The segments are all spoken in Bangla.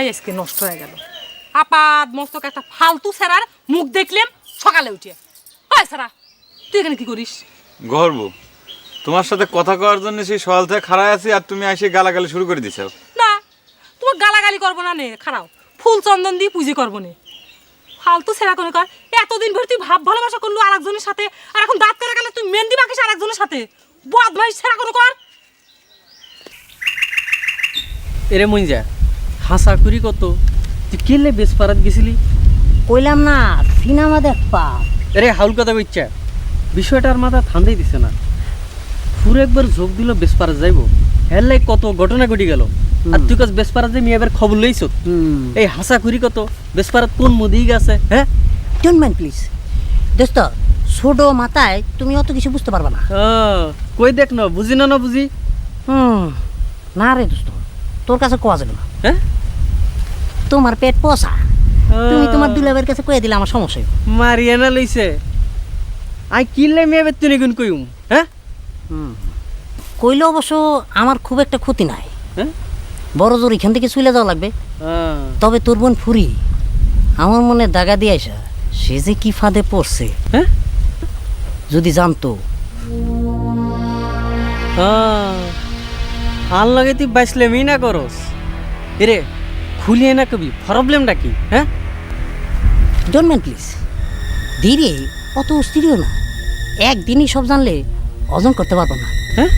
দিনটাই আজকে নষ্ট হয়ে গেল। আপাত মস্তক একটা ফালতু ছেড়ার মুখ দেখলাম সকালে উঠে। হয় সারা, তুই এখানে কি করিস? গর্ব, তোমার সাথে কথা কওয়ার জন্য সেই সকাল থেকে খাড়ায় আছি, আর তুমি এসে গালাগালি শুরু করে দিছো। না, তোমার গালাগালি করবো না নে, খারাপ ফুল চন্দন দিয়ে পুঁজি করবো নে। ফালতু ছেড়া কোনো কর, এতদিন ধরে তুই ভাব ভালোবাসা করলো আরেকজনের সাথে, আর এখন দাঁত কাটা গেলে তুই মেহেন্দি মাখিস আরেকজনের সাথে। বদমাইশ ছেড়া কোনো কর। এরে মঞ্জা হাসা করি কত, তুই কেলে বেশ পারাত গেছিলি? কইলাম না সিনেমা দেখবা। আরে হাউল কথা কইচ্ছা, বিষয়টার মাথা ঠান্ডাই দিছে না। পুরো একবার যোগ দিল বেশ পারাত যাইব, হেললাই কত ঘটনা ঘটি গেল। আর তুই কাজ বেশ পারাত যে মেয়ে এবার খবর লইছ। এই হাসা করি কত, বেশ পারাত কোন মুদি গেছে? হ্যাঁ ডোন্ট মাইন্ড প্লিজ দোস্ত, ছোট মাথায় তুমি অত কিছু বুঝতে পারবা না। কই দেখ না, বুঝি না বুঝি। না রে দোস্ত, তোর কাছে কোয়া যাবে না। হ্যাঁ তোমার পেট পোষা, তুমি তোমার দুলাবের কাছে কয়ে দিলে আমার সমস্যা। মারিয়ানা লইছে আই কিনলে মেয়ে বের তুই গুণ কইম। হ্যাঁ কইলে অবশ্য আমার খুব একটা ক্ষতি নাই। হ্যাঁ বড় জোর এখান থেকে চলে যাওয়া লাগবে। তবে তোর বোন ফুরি আমার মনে দাগা দিয়ে আসা, সে যে কি ফাঁদে পড়ছে হ্যাঁ যদি জানতো। আর লগে তুই বাইসলে মি না করস। এরে খুলিয়ে না কবি, প্রবলেমটা কি? হ্যাঁ ডোন্ট মাইন্ড প্লিজ, ধীরে অত অস্থিরও না। একদিনই সব জানলে অর্জন করতে পারবো না। হ্যাঁ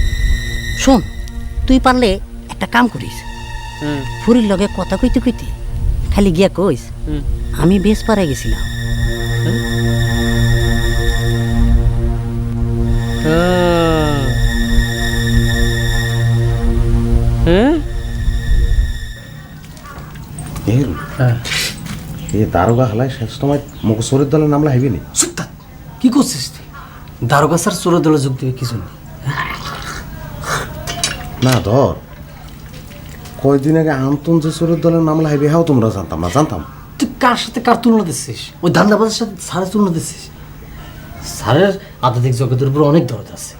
শোন, তুই পারলে একটা কাম করিস, ফুরির লগে কথা কইতে কইতে খালি গিয়া কইস আমি বেশ পারে গেছিলাম। দারোগা হালাই শেষ সময় মুখ চোরের দলের নামলা হাইবি নি। কি করছিস তুই? দারোগা স্যার চোরের দলে যোগ দেবে কিছু নেই। না ধর, কয়দিন আগে আন্তন যে চোরের দলের নামলা হাইবি হাও তোমরা জানতাম না? জানতাম। তুই কার সাথে কার তুলনা দিচ্ছিস? ওই ধান্দাবাজের সাথে স্যারের তুলনা দিচ্ছিস? স্যারের আধ্যাত্মিক জগতের উপর অনেক দরদ আছে।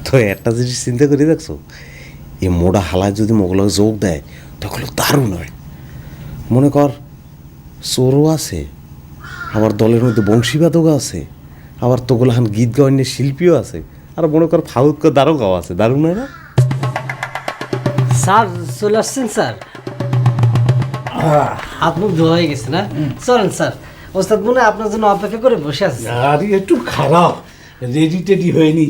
তো একটা জিনিস চিন্তা করে দেখছো, এই মোড়া হালায় যদি মোগলকে যোগ দেয় তখন দারুণ হয়। মনে কর চোরও আছে, আবার দলের মধ্যে বংশীবাদকও আছে, আবার তোগুলাহান গীত গাওয়ানের শিল্পীও আছে, আর মনে কর ফাউক দারোগাও আছে। দারুণ হয় না? স্যার চলে আসছেন স্যার? হাত মুখ ধোয়া হয়ে গেছে না? চলেন স্যার, ওস্তাদ মনে হয় আপনার জন্য অপেক্ষা করে বসে আছে। আরে একটু খারাপ, রেডি টেডি হয়নি।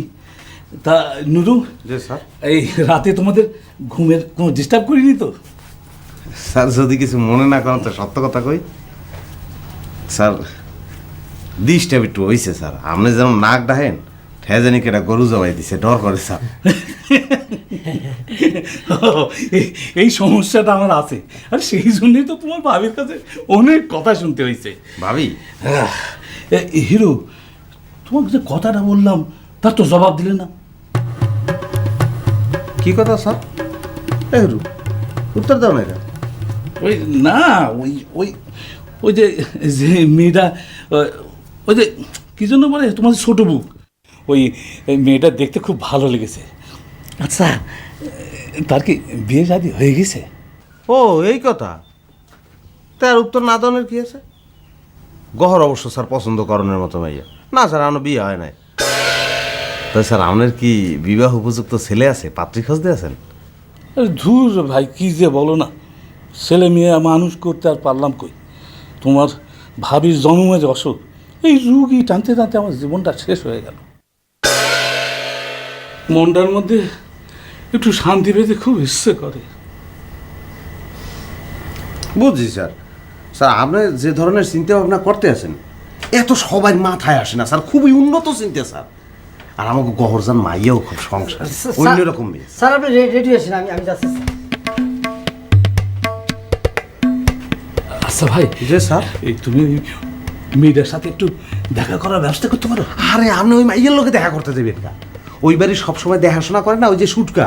তা নুরু, যে স্যার, এই রাতে তোমাদের ঘুমের কোনো ডিস্টার্ব করিনি তো? স্যার যদি কিছু মনে না করেন তো সত্য কথা কই, স্যার ডিস্টার্ব একটু হয়েছে স্যার। আপনি যেমন নাক ডাহেন ঠেজানি কেটা গরু জবাই দিছে, ডর করে স্যার। এই সমস্যাটা আমার আছে, আর সেই জন্যই তো তোমার ভাবির কাছে অনেক কথা শুনতে হয়েছে। ভাবি, হিরো, তোমাকে যে কথাটা বললাম তার তো জবাব দিলে না। কি কথা স্যার? এরু উত্তর দাও না। এটা ওই না, ওই ওই ওই যে যে মেয়েটা, ওই যে কী জন্য বলে তোমার ছোট বুক, ওই মেয়েটা দেখতে খুব ভালো লেগেছে। আচ্ছা, তার কি বিয়ে শাদী হয়ে গেছে? ও এই কথা, তার উত্তর না দানের কি আছে? গহর অবশ্য স্যার পছন্দ করণের মতো ভাইয়া না স্যার, আমার বিয়ে হয় নাই। তাই স্যার আপনার কি বিবাহ উপযুক্ত ছেলে আছে? পাত্রী খুঁজতে আছেন? ধুর ভাই, কি যে বলো না, ছেলে মেয়ে মানুষ করতে আর পারলাম কই। তোমার ভাবির জন্মে যে অসুখ, এই রুগী টানতে টানতে আমার জীবনটা শেষ হয়ে গেল। মনটার মধ্যে একটু শান্তি পেতে খুব ইচ্ছে করে। বুঝছি স্যার। স্যার আপনি যে ধরনের চিন্তা ভাবনা করতে আছেন এত সবাই মাথায় আসে না স্যার, খুবই উন্নত চিন্তা স্যার। আর আমাকে গহরজান মাইয়াও খুব সংসার, অন্যরকম মেয়ে। স্যার আপনি রেডি আছেন? আমি যাচ্ছি। আচ্ছা ভাই, যে স্যার, এই তুমি ওই মেয়েটার সাথে একটু দেখা করার ব্যবস্থা করতে পারো? আরে আপনি ওই মাইয়ের লোকে দেখা করতে দেবেন না। ওই বাড়ি সবসময় দেখাশোনা করে না ওই যে সুটকা,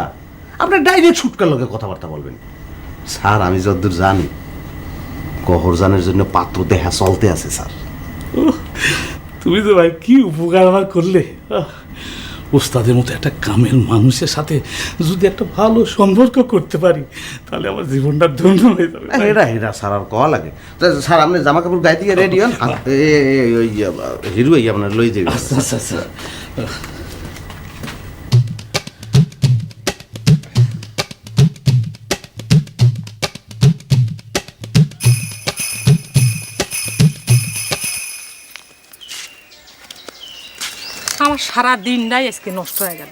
আপনার ডাইরেক্ট সুটকার লোকে কথাবার্তা বলবেন। স্যার আমি যতদূর জানি গহরজানের জন্য পাত্র দেখা চলতে আছে স্যার। তুমি তো ভাই কি উপকার আমার করলে। ওস্তাদের মতো একটা কামের মানুষের সাথে যদি একটা ভালো সম্পর্ক করতে পারি তাহলে আমার জীবনটা ধন্য হয়ে যাবে। এটা এটা স্যার আর কওয়া লাগে তা স্যার আপনি জামা কাপড় গায়ে দিয়ে রেডি হন ওই হিরো আপনার লই যাবে। আচ্ছা আচ্ছা আচ্ছা আমার সারা দিনটাই আজকে নষ্ট হয়ে গেল।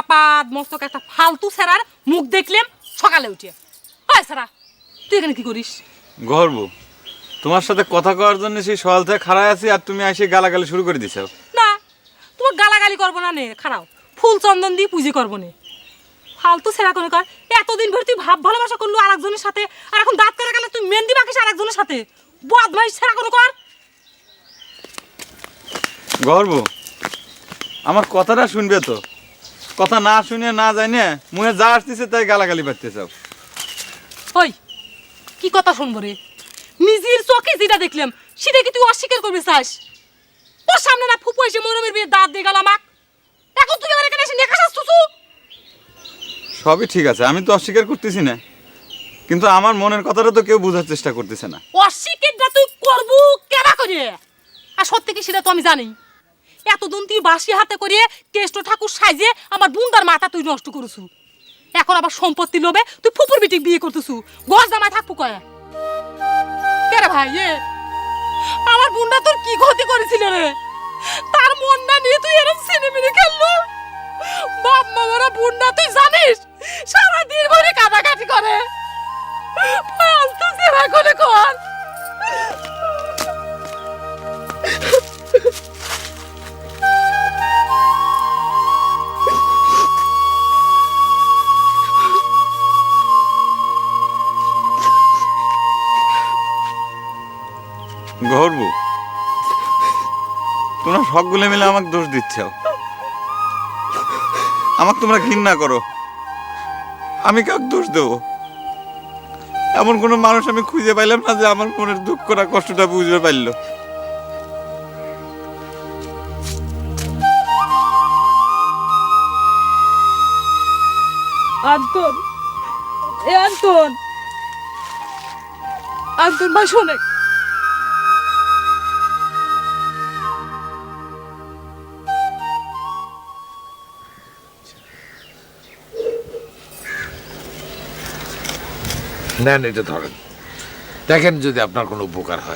আপাদ মস্তক একটা ফালতু ছেড়ার মুখ দেখলাম সকালে উঠে। হয় সারা, তুই এখানে কি করিস? গর্ব, তোমার সাথে কথা কওয়ার জন্য সেই সকাল থেকে খাড়ায় আছি আর তুমি এসে গালাগালি শুরু করে দিছো। না, তোমার গালাগালি করবো না নে, খারাপ ফুল চন্দন দিয়ে পুজো করবো নে। ফালতু ছেড়া কোনো কর, এতদিন ধরে তুই ভাব ভালোবাসা করলু আরেকজনের সাথে, আর এখন দাঁত কাটা গেলে তুই মেহেন্দি মাখিস আরেকজনের সাথে। বদমাইশ ছেড়া কোনো কর। গর্ব, আমার কথাটা শুনবে তো? কথা না শুনে না জানে মুখে যা আসতেছে তাই গালাগালি পাচ্ছে সব। ওই কি কথা শুনবো রে? নিজের চোখে যেটা দেখলাম সেটা কি তুই অস্বীকার করবি চাস? ওর সামনে না ফুপু এসে মরমের বিয়ে দাঁত দিয়ে গেল আমাক, এখন তুই আমার এখানে এসে নেকাশ আসতেছু। সবই ঠিক আছে, আমি তো অস্বীকার করতেছি না, কিন্তু আমার মনের কথাটা তো কেউ বোঝার চেষ্টা করতেছে না। অস্বীকারটা তুই করবো কেনা করে? আর সত্যি কি সেটা তো আমি জানি। এতদিন তুই বাসি হাতে করিয়ে কেষ্ট ঠাকুর সাইজে আমার বুন্দার মাথা তুই নষ্ট করেছু। এখন আবার সম্পত্তি লোভে তুই ফুপুর বিটি বিয়ে করতেছু। গজ জামায় থাকবো কয়া কেরে ভাই? আমার বুন্ডা তোর কি ক্ষতি করেছিল রে? তার মন না নিয়ে তুই এরকম সিনেমিনে খেললো? বাপ মামারা বুন্ডা তুই জানিস সারাদিন ভরে কাটাকাটি করে। ফালতু সেরা করে কর। গর্ব, তোমরা সবগুলো মিলে আমাকে দোষ দিচ্ছ। আমাকে তোমরা ঘৃণা করো, আমি কাকে দোষ দেবো? এমন কোনো মানুষ আমি খুঁজে পাইলাম না যে আমার মনের দুঃখটা কষ্টটা বুঝতে পারলো। আন্তন, এ আন্তন, আন্তন ভাই শোনে। নেন, এটা ধরেন, দেখেন যদি আপনার কোনো উপকার হয়।